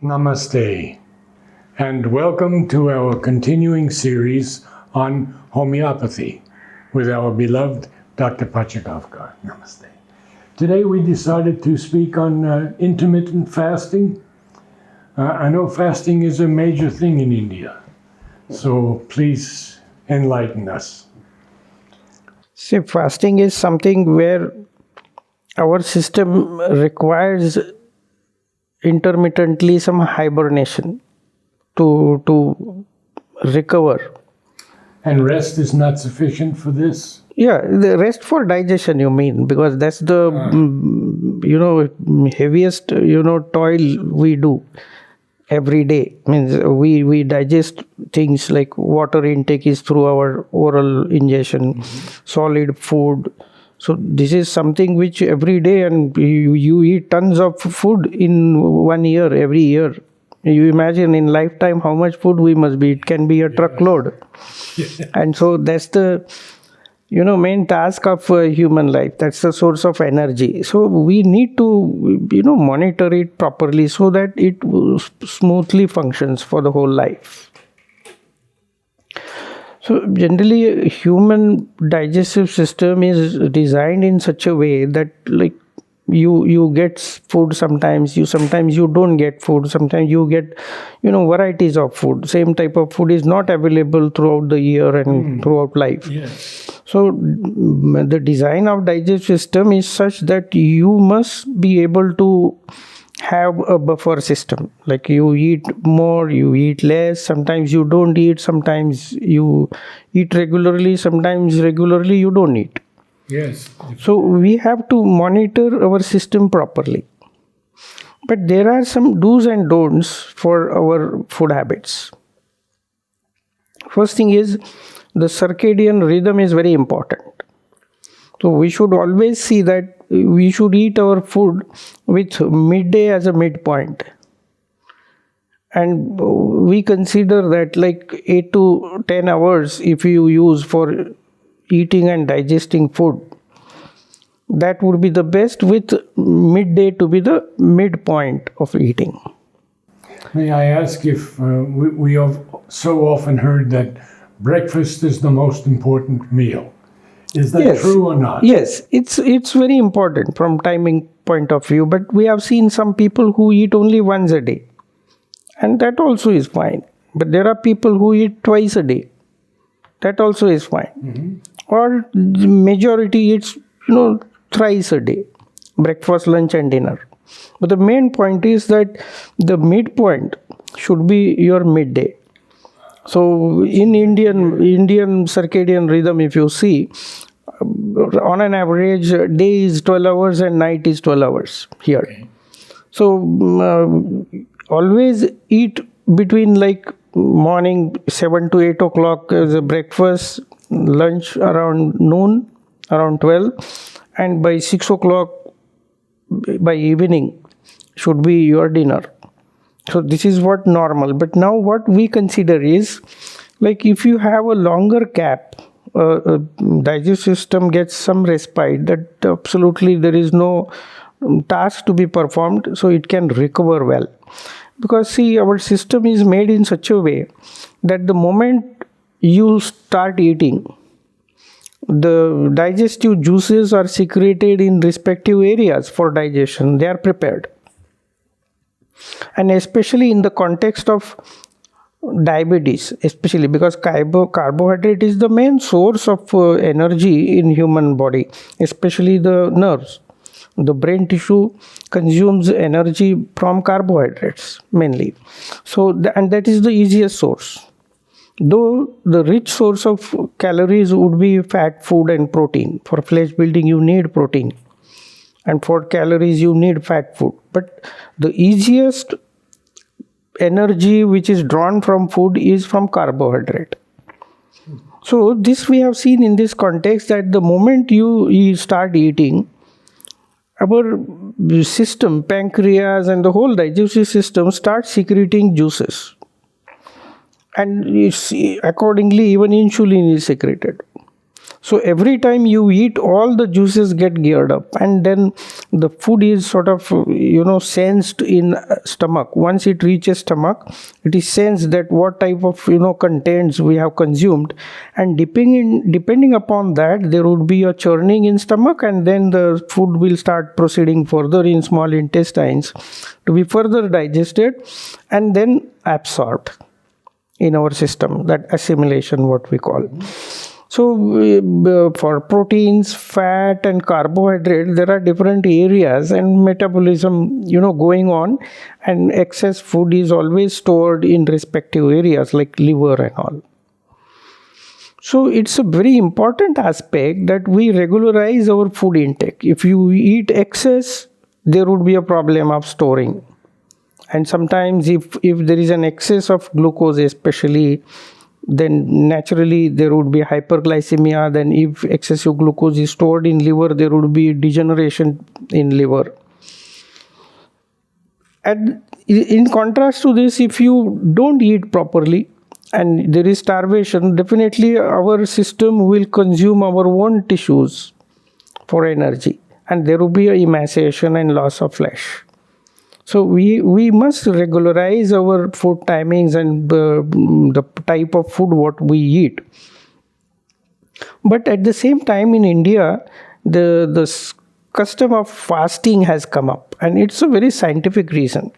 Namaste, and welcome to our continuing series on homeopathy with our beloved Dr. Pachegaonkar. Namaste. Today we decided to speak on intermittent fasting. I know fasting is a major thing in India, so please enlighten us. See, fasting is something where our system requires intermittently some hibernation to recover. And rest is not sufficient for this? Yeah, the rest for digestion, you mean, because that's the heaviest toil we do every day. Means we digest things like water intake is through our oral ingestion, solid food. So this is something which every day, and you eat tons of food in 1 year, every year. You imagine in lifetime how much food we must be. It can be a truckload. And so that's the main task of human life. That's the source of energy. So we need to monitor it properly so that it smoothly functions for the whole life. So generally, human digestive system is designed in such a way that you get food sometimes you don't get food, sometimes you get varieties of food. Same type of food is not available throughout the year and throughout life. Yes. So the design of digestive system is such that you must be able to have a buffer system. Like you eat more, you eat less, sometimes you don't eat, sometimes you eat regularly, sometimes regularly you don't eat. Yes. So we have to monitor our system properly. But there are some do's and don'ts for our food habits. First thing is, the circadian rhythm is very important. So we should always see that we should eat our food with midday as a midpoint. And we consider that like 8 to 10 hours if you use for eating and digesting food. That would be the best, with midday to be the midpoint of eating. May I ask if we have so often heard that breakfast is the most important meal. Is that true or not? Yes, it's very important from timing point of view, but we have seen some people who eat only once a day, and that also is fine. But there are people who eat twice a day. That also is fine. Or the majority eats thrice a day, breakfast, lunch and dinner. But the main point is that the midpoint should be your midday. So in Indian circadian rhythm, if you see, on an average, day is 12 hours and night is 12 hours here. Okay. So always eat between like morning 7 to 8 o'clock as a breakfast, lunch around noon, around 12, and by 6 o'clock by evening should be your dinner. So this is what normal. But now what we consider is, like if you have a longer gap, digestive system gets some respite, that absolutely there is no task to be performed, so it can recover well. Because see, our system is made in such a way that the moment you start eating, the digestive juices are secreted in respective areas for digestion. They are prepared. And especially in the context of diabetes, especially because carbohydrate is the main source of energy in human body, especially the nerves. The brain tissue consumes energy from carbohydrates mainly. So, and that is the easiest source. Though the rich source of calories would be fat, food and protein. For flesh building you need protein, and for calories you need fat food. But the easiest energy which is drawn from food is from carbohydrate. So this we have seen in this context, that the moment you start eating, our system, pancreas and the whole digestive system starts secreting juices. And accordingly even insulin is secreted. So every time you eat, all the juices get geared up, and then the food is sort of sensed in stomach. Once it reaches stomach, it is sensed that what type of contents we have consumed, and depending upon that, there would be a churning in stomach, and then the food will start proceeding further in small intestines to be further digested and then absorbed in our system. That assimilation, what we call. So for proteins, fat and carbohydrate, there are different areas and metabolism going on, and excess food is always stored in respective areas like liver and all. So it's a very important aspect that we regularize our food intake. If you eat excess, there would be a problem of storing. And sometimes if there is an excess of glucose especially, then naturally there would be hyperglycemia. Then if excessive glucose is stored in liver, there would be degeneration in liver. And in contrast to this, if you don't eat properly and there is starvation, definitely our system will consume our own tissues for energy, and there will be emaciation and loss of flesh. So we must regularize our food timings and the type of food what we eat. But at the same time, in India, the custom of fasting has come up, and it's a very scientific reason.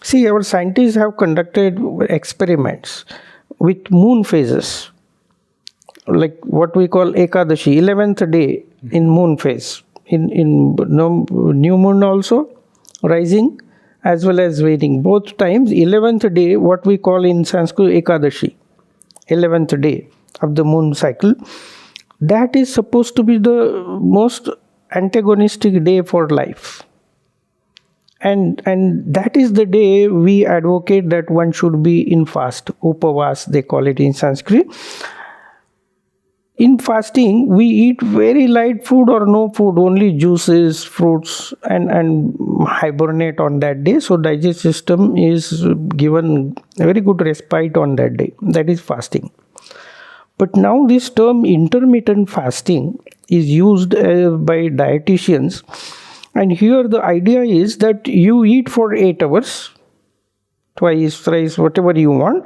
See, our scientists have conducted experiments with moon phases, like what we call Ekadashi, 11th day in moon phase, in new moon also, rising as well as waning. Both times, 11th day, what we call in Sanskrit Ekadashi, 11th day of the moon cycle, that is supposed to be the most antagonistic day for life. And that is the day we advocate that one should be in fast, upavas they call it in Sanskrit. In fasting, we eat very light food or no food, only juices, fruits, and hibernate on that day. So digestive system is given a very good respite on that day. That is fasting. But now this term intermittent fasting is used by dietitians. And here the idea is that you eat for 8 hours, twice, thrice, whatever you want,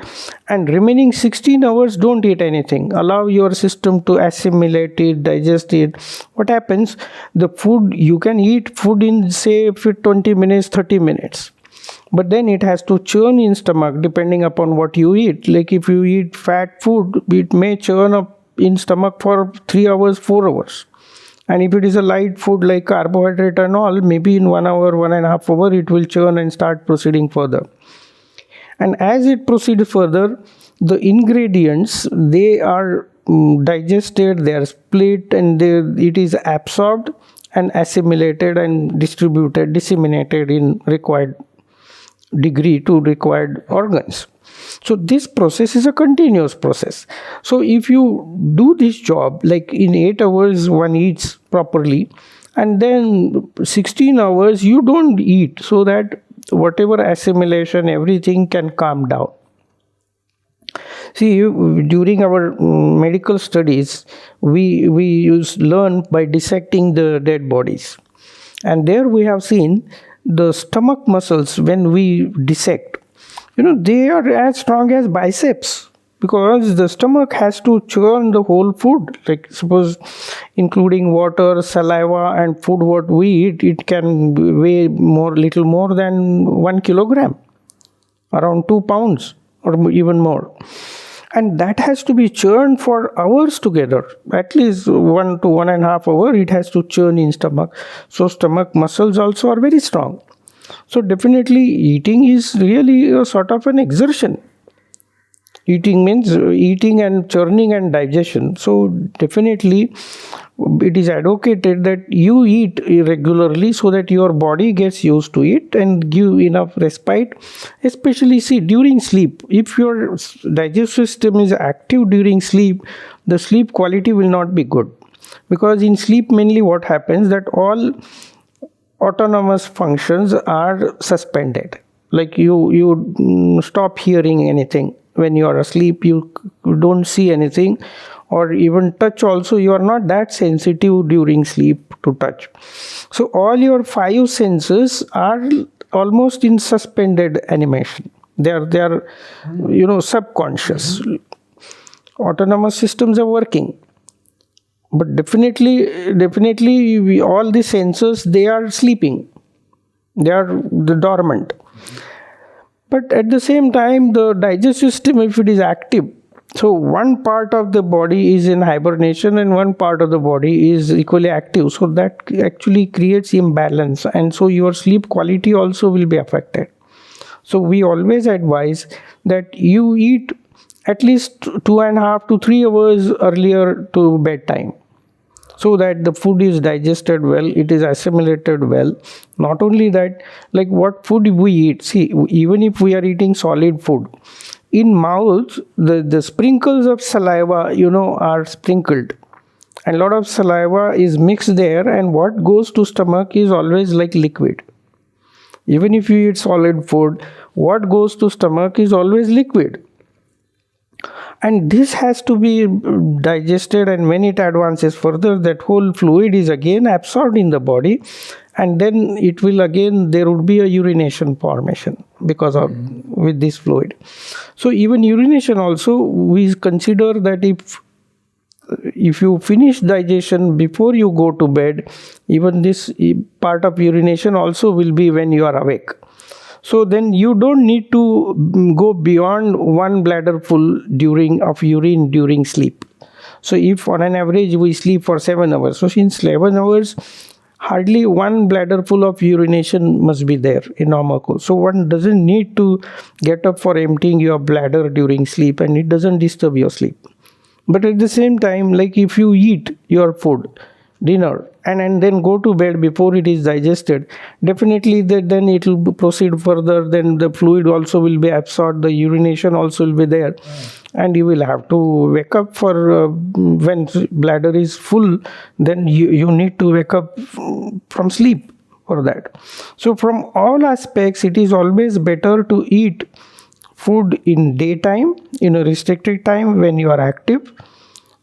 and remaining 16 hours don't eat anything. Allow your system to assimilate it, digest it. What happens? The food, you can eat food in say 20 minutes, 30 minutes. But then it has to churn in stomach depending upon what you eat. Like if you eat fat food, it may churn up in stomach for 3 hours, 4 hours. And if it is a light food like carbohydrate and all, maybe in 1 hour, 1.5 hours, it will churn and start proceeding further. And as it proceeds further, the ingredients, they are digested, they are split, and it is absorbed and assimilated and distributed, disseminated in required degree to required organs. So this process is a continuous process. So if you do this job, like in 8 hours one eats properly, and then 16 hours you don't eat, so that whatever assimilation, everything can calm down. See, during our medical studies, we learn by dissecting the dead bodies. And there we have seen the stomach muscles when we dissect. They are as strong as biceps, because the stomach has to churn the whole food. Like suppose including water, saliva and food what we eat, it can weigh little more than 1 kilogram, around 2 pounds or even more. And that has to be churned for hours together, at least 1 to 1.5 hours it has to churn in stomach. So stomach muscles also are very strong. So definitely eating is really a sort of an exertion. Eating means eating and churning and digestion. So definitely it is advocated that you eat regularly so that your body gets used to it and give enough respite. Especially see during sleep. If your digestive system is active during sleep, the sleep quality will not be good. Because in sleep mainly what happens that all autonomous functions are suspended. Like you stop hearing anything when you are asleep, you don't see anything. or even touch also, you are not that sensitive during sleep to touch. So all your five senses are almost in suspended animation. They are subconscious. Autonomous systems are working, but definitely all the senses, they are sleeping, they are dormant. But at the same time, the digestive system, if it is active, so one part of the body is in hibernation and one part of the body is equally active, so that actually creates imbalance, and so your sleep quality also will be affected. So we always advise that you eat at least 2.5 to 3 hours earlier to bedtime, so that the food is digested well, it is assimilated well. Not only that, like what food we eat, see, even if we are eating solid food, in mouth, the sprinkles of saliva, are sprinkled, and a lot of saliva is mixed there, and what goes to stomach is always like liquid. Even if you eat solid food, what goes to stomach is always liquid. And this has to be digested, and when it advances further, that whole fluid is again absorbed in the body, and then it will again, there would be a urination formation because of with this fluid. So even urination also, we consider that if you finish digestion before you go to bed, even this part of urination also will be when you are awake. So then you don't need to go beyond one bladder full of urine during sleep. So if on an average we sleep for 7 hours, so in 7 hours, hardly one bladder full of urination must be there in normal course. So one doesn't need to get up for emptying your bladder during sleep, and it doesn't disturb your sleep. But at the same time, like if you eat your food, dinner, and then go to bed before it is digested, definitely then it will proceed further, then the fluid also will be absorbed, the urination also will be there, and you will have to wake up for when bladder is full, then you need to wake up from sleep for that. So from all aspects, it is always better to eat food in daytime, in a restricted time when you are active,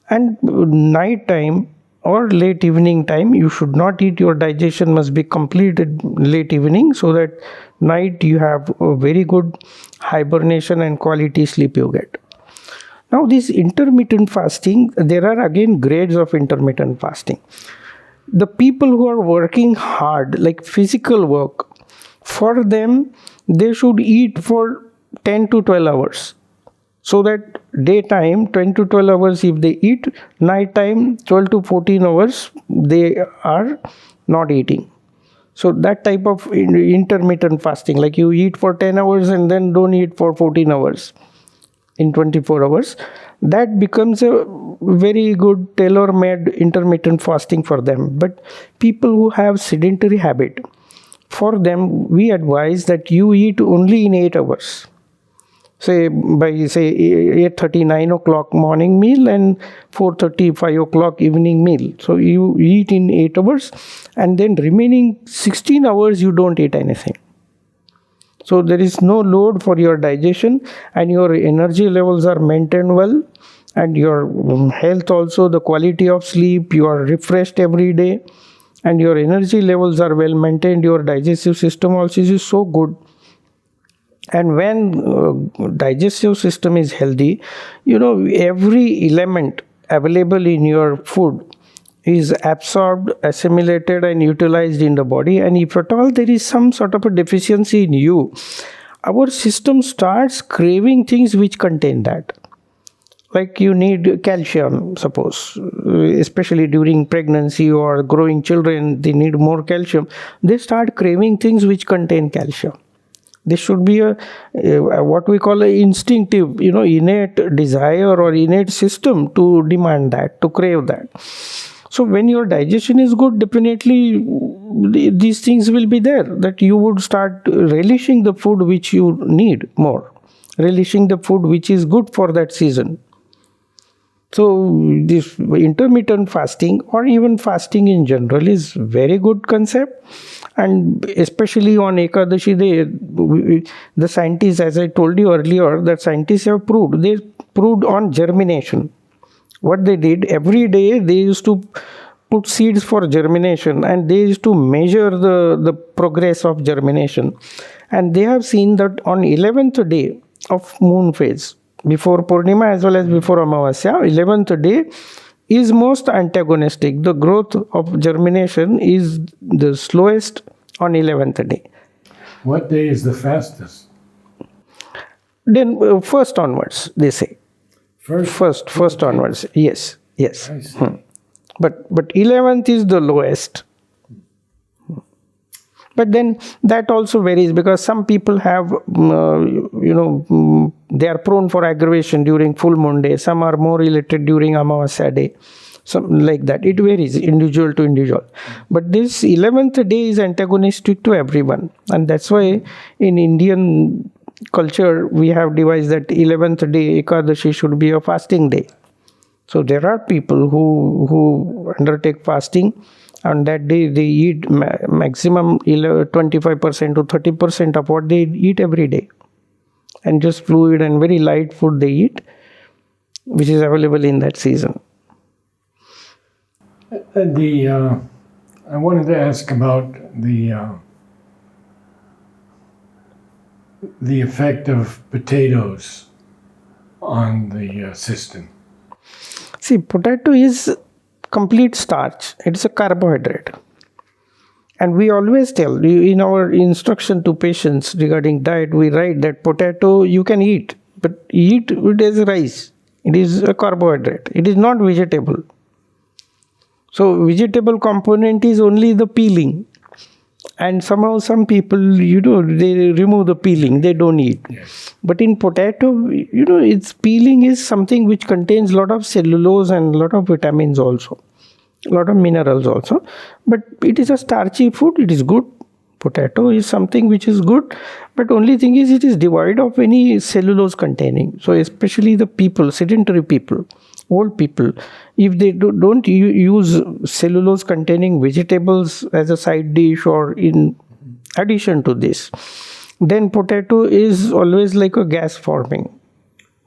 and night time or late evening time you should not eat. Your digestion must be completed late evening, so that night you have a very good hibernation and quality sleep you get. Now this intermittent fasting, there are again grades of intermittent fasting. The people who are working hard, like physical work, for them they should eat for 10 to 12 hours. So that daytime 10 to 12 hours if they eat, nighttime 12 to 14 hours they are not eating. So that type of intermittent fasting, like you eat for 10 hours and then don't eat for 14 hours in 24 hours, that becomes a very good tailor-made intermittent fasting for them. But people who have sedentary habit, for them we advise that you eat only in 8 hours. Say by 8:30, 9 o'clock morning meal and 4:30, 5 o'clock evening meal. So you eat in 8 hours, and then remaining 16 hours you don't eat anything. So there is no load for your digestion, and your energy levels are maintained well, and your health also, the quality of sleep, you are refreshed every day, and your energy levels are well maintained. Your digestive system also is so good. And when digestive system is healthy, every element available in your food is absorbed, assimilated and utilized in the body. And if at all there is some sort of a deficiency in you, our system starts craving things which contain that. Like you need calcium, suppose, especially during pregnancy or growing children, they need more calcium. They start craving things which contain calcium. This should be a what we call an instinctive, innate desire or innate system to demand that, to crave that. So when your digestion is good, definitely these things will be there, that you would start relishing the food which you need more, relishing the food which is good for that season. So this intermittent fasting, or even fasting in general, is very good concept. And especially on Ekadashi day, the scientists, as I told you earlier, that scientists have proved on germination. What they did, every day they used to put seeds for germination, and they used to measure the progress of germination. And they have seen that on 11th day of moon phase, before Purnima as well as before Amavasya, 11th day is most antagonistic. The growth of germination is the slowest on 11th day. What day is the fastest? Then first onwards, they say. First Okay. onwards. Yes. I see. But 11th is the lowest. But then that also varies, because some people have, they are prone for aggravation during full moon day. Some are more related during Amavasya day. Something like that. It varies individual to individual. But this 11th day is antagonistic to everyone. And that's why in Indian culture, we have devised that 11th day, Ekadashi, should be a fasting day. So there are people who undertake fasting. On that day, they eat maximum 25% to 30% of what they eat every day. And just fluid and very light food they eat, which is available in that season. I wanted to ask about the effect of potatoes on the system. See, potato is complete starch. It's a carbohydrate. And we always tell you, in our instruction to patients regarding diet, we write that potato you can eat, but eat it as rice. It is a carbohydrate. It is not vegetable. So vegetable component is only the peeling. And somehow some people, they remove the peeling, they don't eat. Yes. But in potato, its peeling is something which contains a lot of cellulose and a lot of vitamins also, a lot of minerals also. But it is a starchy food, it is good. Potato is something which is good, but only thing is it is devoid of any cellulose containing. So especially the people, sedentary people, old people, if they don't use cellulose containing vegetables as a side dish or in addition to this, then potato is always like a gas forming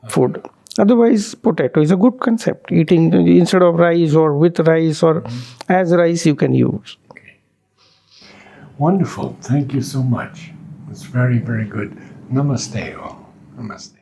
food. Otherwise, potato is a good concept. Eating instead of rice or with rice or as rice you can use. Okay. Wonderful. Thank you so much. It's very, very good. Namaste all. Namaste.